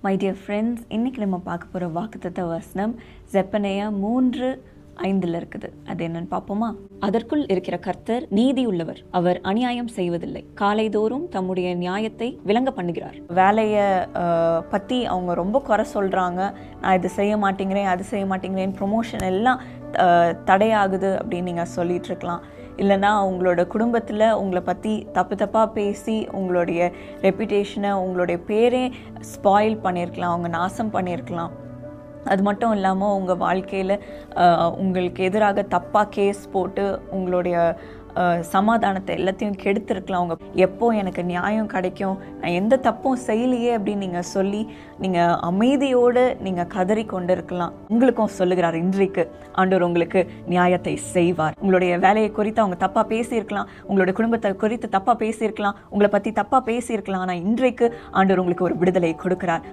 My dear friends, இன்றைக்கி நம்ம பார்க்க போகிற வாக்குத்தத்த வசனம் செப்பனியா 3:5 இருக்குது. அது என்னன்னு பார்ப்போமா? அதற்குள் இருக்கிற கர்த்தர் நீதி உள்ளவர், அவர் அநியாயம் செய்வதில்லை, காலைதோறும் தம்முடைய நியாயத்தை விளங்க பண்ணுகிறார். வேலையை பற்றி அவங்க ரொம்ப குறை சொல்கிறாங்க. நான் இது செய்ய மாட்டேங்கிறேன், அது செய்ய மாட்டேங்கிறேன், ப்ரொமோஷன் எல்லாம் தடையாகுது அப்படின்னு நீங்கள் சொல்லிட்டு இருக்கலாம். இல்லைனா உங்களோட குடும்பத்தில் உங்களை பற்றி தப்பாக பேசி உங்களுடைய ரெப்யூட்டேஷனை, உங்களுடைய பேரே ஸ்பாயில் பண்ணியிருக்கலாம், அவங்க நாசம் பண்ணியிருக்கலாம். அது மட்டும் இல்லாமல் உங்கள் வாழ்க்கையில் உங்களுக்கு எதிராக தப்பாக கேஸ் போட்டு உங்களுடைய சமாதானத்தை எல்லாத்தையும் கெடுத்துருக்கலாம். அவங்க எப்போ எனக்கு நியாயம் கிடைக்கும், நான் எந்த தப்பும் செய்யலையே அப்படின்னு நீங்கள் சொல்லி நீங்கள் அமைதியோடு நீங்கள் கதறி கொண்டு இருக்கலாம். உங்களுக்கும் சொல்லுகிறார், இன்றைக்கு ஆண்டவர் உங்களுக்கு நியாயத்தை செய்வார். உங்களுடைய வேலையை குறித்து அவங்க தப்பாக பேசியிருக்கலாம், உங்களுடைய குடும்பத்தை குறித்து தப்பாக பேசியிருக்கலாம், உங்களை பற்றி தப்பாக பேசியிருக்கலாம். ஆனால் இன்றைக்கு ஆண்டவர் உங்களுக்கு ஒரு விடுதலை கொடுக்கிறார்.